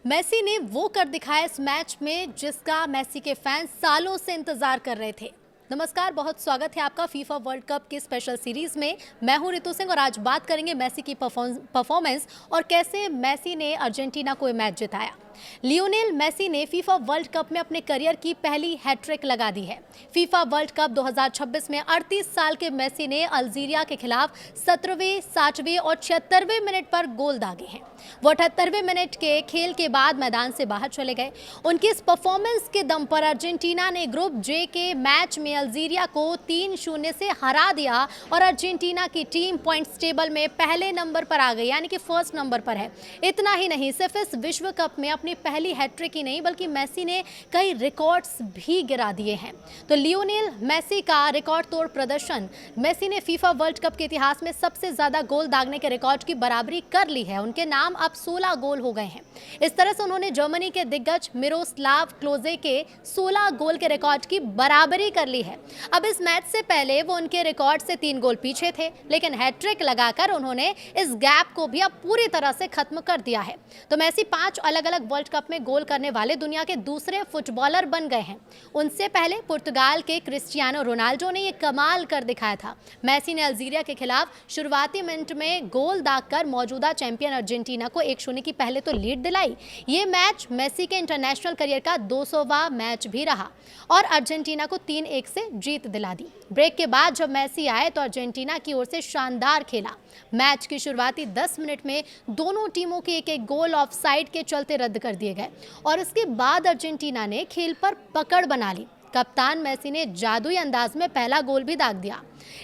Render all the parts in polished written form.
Messi ने वो कर दिखाया इस मैच में जिसका मेसी के फैंस सालों से इंतजार कर रहे थे। नमस्कार, बहुत स्वागत है आपका फीफा वर्ल्ड कप की स्पेशल सीरीज में। मैं हूं रितु सिंह और आज बात करेंगे मेसी की परफॉर्मेंस और कैसे मेसी ने अर्जेंटीना को ये मैच जिताया। लियोनेल मेसी ने फीफा वर्ल्ड कप में अपने करियर की पहली हैट्रिक लगा दी है। फीफा वर्ल्ड कप 2026 में 38 साल के मेसी ने अल्जीरिया के खिलाफ 17वें, 60वें और 76वें मिनट पर गोल दागे हैं। वो 78वें मिनट के खेल के बाद मैदान से बाहर चले गए। उनकी इस परफॉर्मेंस के दम पर अर्जेंटीना ने ग्रुप जे के मैच में अल्जीरिया को 3-0 से हरा दिया और अर्जेंटीना की टीम पॉइंट्स टेबल में पहले नंबर पर आ गई, यानी कि फर्स्ट नंबर पर है। इतना ही नहीं, सिर्फ इस विश्व कप में अपनी पहली हैट्रिक ही नहीं बल्कि मेसी ने कई रिकॉर्ड्स भी गिरा दिए हैं। तो लियोनेल मेसी का रिकॉर्ड तोड़ प्रदर्शन, मेसी ने फीफा वर्ल्ड कप के इतिहास में सबसे ज्यादा गोल दागने के रिकॉर्ड की बराबरी कर ली है। उनके नाम अब 16 गोल हो गए हैं। इस तरह से उन्होंने जर्मनी के दिग्गज मिरोस्लाव क्लोजे के 16 गोल के रिकॉर्ड की बराबरी कर ली है। अब इस मैच से पहले वो उनके रिकॉर्ड से 3 गोल पीछे थे, लेकिन हैट्रिक लगाकर उन्होंने इस गैप को भी अब पूरी तरह से खत्म कर दिया है। तो मेसी 5 अलग अलग वर्ल्ड कप में गोल करने वाले दुनिया के दूसरे फुटबॉलर बन गए हैं। उनसे पहले पुर्तगाल के क्रिस्टियानो रोनाल्डो ने ये कमाल कर दिखाया था। मेसी ने अल्जीरिया के खिलाफ शुरुआती मिनट में गोल दागकर मौजूदा चैंपियन अर्जेंटीना को 1-0 की पहले तो लीड दिलाई। ये मैच मेसी के इंटरनेशनल करियर का 200वां मैच भी रहा और अर्जेंटीना को 3-1 से जीत दिला दी। ब्रेक के बाद जब मेसी आए तो अर्जेंटीना की ओर से शानदार खेला। मैच की शुरुआती 10 मिनट में दोनों टीमों के एक गोल ऑफसाइड के चलते रद्द कर दिए गए और इसके बाद अर्जेंटीना ने खेल पर पकड़ बना ली। कप्तान मेसी ने जादुई अंदाज में पहला गोल भी दाग दिया।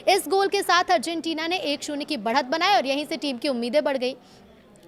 इस गोल के साथ अर्जेंटीना ने 1-0 की बढ़त बनाई और यहीं से टीम की उम्मीदें बढ़ गई।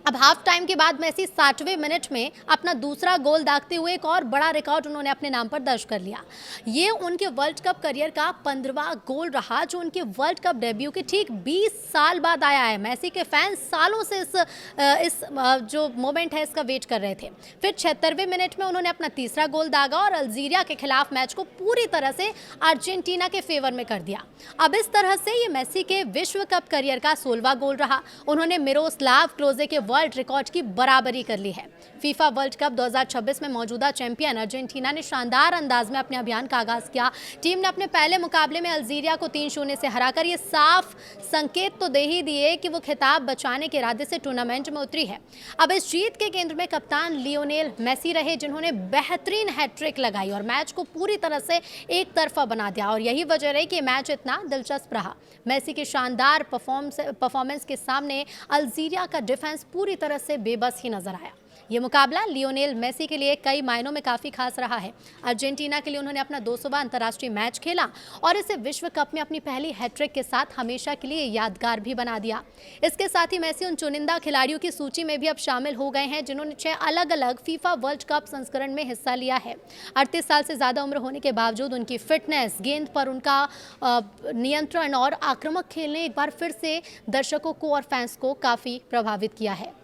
अब हाफ टाइम के बाद मेसी 60वें मिनट में अपना दूसरा गोल दागते हुए एक और बड़ा रिकॉर्ड उन्होंने अपने नाम पर दर्ज कर लिया। ये उनके वर्ल्ड कप करियर का 15वां गोल रहा जो उनके वर्ल्ड कप डेब्यू के ठीक 20 साल बाद आया है। मेसी के फैंस सालों से इस जो मोमेंट है इसका वेट कर रहे थे। फिर 76वें मिनट में उन्होंने अपना तीसरा गोल दागा और अल्जीरिया के खिलाफ मैच को पूरी तरह से अर्जेंटीना के फेवर में कर दिया। अब इस तरह से ये मेसी के विश्व कप करियर का 16वां गोल रहा। उन्होंने मिरोस्लाव क्लोजे के वर्ल्ड रिकॉर्ड की बराबरी कर ली है। फीफा वर्ल्ड कप 2026 में मौजूदा चैंपियन अर्जेंटीना ने शानदार अंदाज में अपने अभियान का आगाज किया। टीम ने अपने पहले मुकाबले में अल्जीरिया को 3-0 से हराकर ये साफ संकेत तो दे ही दिए कि वो खिताब बचाने के इरादे से टूर्नामेंट में उतरी है। अब इस जीत के केंद्र में कप्तान लियोनेल मेसी रहे, जिन्होंने बेहतरीन हैट्रिक लगाई और मैच को पूरी तरह से एक तरफा बना दिया और यही वजह रही कि मैच इतना दिलचस्प रहा। मेसी की शानदार परफॉर्मेंस के सामने अल्जीरिया का डिफेंस पूरी तरह से बेबस ही नजर आया। ये मुकाबला लियोनेल मेसी के लिए कई मायनों में काफ़ी खास रहा है। अर्जेंटीना के लिए उन्होंने अपना 200वां अंतर्राष्ट्रीय मैच खेला और इसे विश्व कप में अपनी पहली हैट्रिक के साथ हमेशा के लिए यादगार भी बना दिया। इसके साथ ही मेसी उन चुनिंदा खिलाड़ियों की सूची में भी अब शामिल हो गए हैं जिन्होंने 6 अलग अलग फीफा वर्ल्ड कप संस्करण में हिस्सा लिया है। 38 साल से ज़्यादा उम्र होने के बावजूद उनकी फिटनेस, गेंद पर उनका नियंत्रण और आक्रामक खेल ने एक बार फिर से दर्शकों को और फैंस को काफ़ी प्रभावित किया है।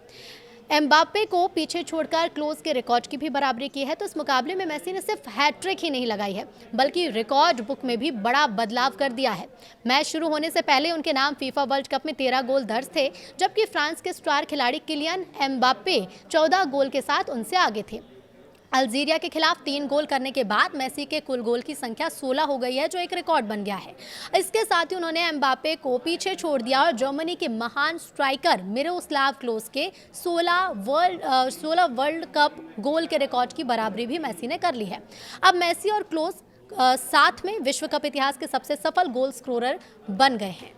एम्बाप्पे को पीछे छोड़कर क्लोज के रिकॉर्ड की भी बराबरी की है। तो इस मुकाबले में मेसी ने सिर्फ हैट्रिक ही नहीं लगाई है बल्कि रिकॉर्ड बुक में भी बड़ा बदलाव कर दिया है। मैच शुरू होने से पहले उनके नाम फीफा वर्ल्ड कप में 13 गोल दर्ज थे, जबकि फ्रांस के स्टार खिलाड़ी किलियन एम्बाप्पे 14 गोल के साथ उनसे आगे थे। अल्जीरिया के खिलाफ 3 गोल करने के बाद मेसी के कुल गोल की संख्या 16 हो गई है, जो एक रिकॉर्ड बन गया है। इसके साथ ही उन्होंने एम्बाप्पे को पीछे छोड़ दिया और जर्मनी के महान स्ट्राइकर मिरोस्लाव क्लोज के 16 वर्ल्ड कप गोल के रिकॉर्ड की बराबरी भी मेसी ने कर ली है। अब मेसी और क्लोज साथ में विश्व कप इतिहास के सबसे सफल गोल स्कोरर बन गए हैं।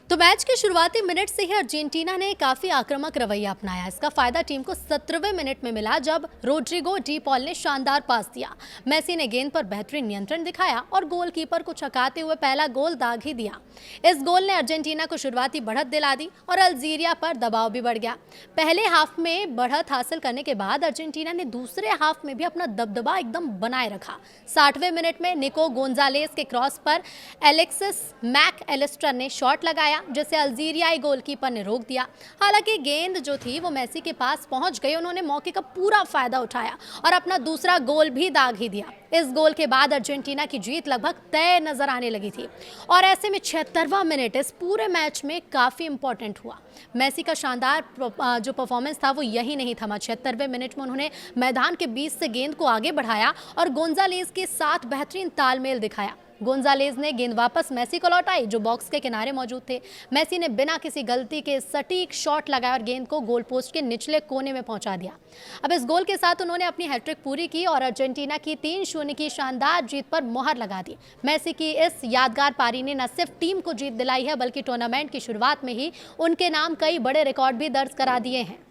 तो मैच के शुरुआती मिनट से ही अर्जेंटीना ने काफी आक्रामक रवैया अपनाया। इसका फायदा टीम को 17वें मिनट में मिला जब रोड्रिगो डी पॉल ने शानदार पास दिया। मेसी ने गेंद पर बेहतरीन नियंत्रण दिखाया और गोलकीपर को छकाते हुए पहला गोल दाग ही दिया। इस गोल ने अर्जेंटीना को शुरुआती बढ़त दिला दी और अल्जीरिया पर दबाव भी बढ़ गया। पहले हाफ में बढ़त हासिल करने के बाद अर्जेंटीना ने दूसरे हाफ में भी अपना दबदबा एकदम बनाए रखा। 60वें मिनट में निको गोंजालेस के क्रॉस पर एलेक्सिस मैक एलिस्टर ने शॉट लगाया। जिसे अल्जीरियाई गोलकीपर ने रोक दिया। हालांकि गेंद जो थी वो मेसी के पास पहुंच गई। उन्होंने मौके का पूरा फायदा उठाया और अपना दूसरा गोल भी दाग ही दिया। इस गोल के बाद अर्जेंटीना की जीत लगभग तय नजर आने लगी थी और ऐसे में 76वां मिनट इस पूरे मैच में काफी इंपॉर्टेंट हुआ। मेसी का शानदार जो परफॉर्मेंस था वो यही नहीं थमा। 76वें मिनट में उन्होंने मैदान के बीच से गेंद को आगे बढ़ाया और गोंजालेज के साथ बेहतरीन तालमेल दिखाया। गोंजालेज ने गेंद वापस मेसी को लौटाई जो बॉक्स के किनारे मौजूद थे। मेसी ने बिना किसी गलती के सटीक शॉट लगाया और गेंद को गोल पोस्ट के निचले कोने में पहुंचा दिया। अब इस गोल के साथ उन्होंने अपनी हैट्रिक पूरी की और अर्जेंटीना की 3-0 की शानदार जीत पर मोहर लगा दी। मेसी की इस यादगार पारी ने न सिर्फ टीम को जीत दिलाई है बल्कि टूर्नामेंट की शुरुआत में ही उनके नाम कई बड़े रिकॉर्ड भी दर्ज करा दिए हैं।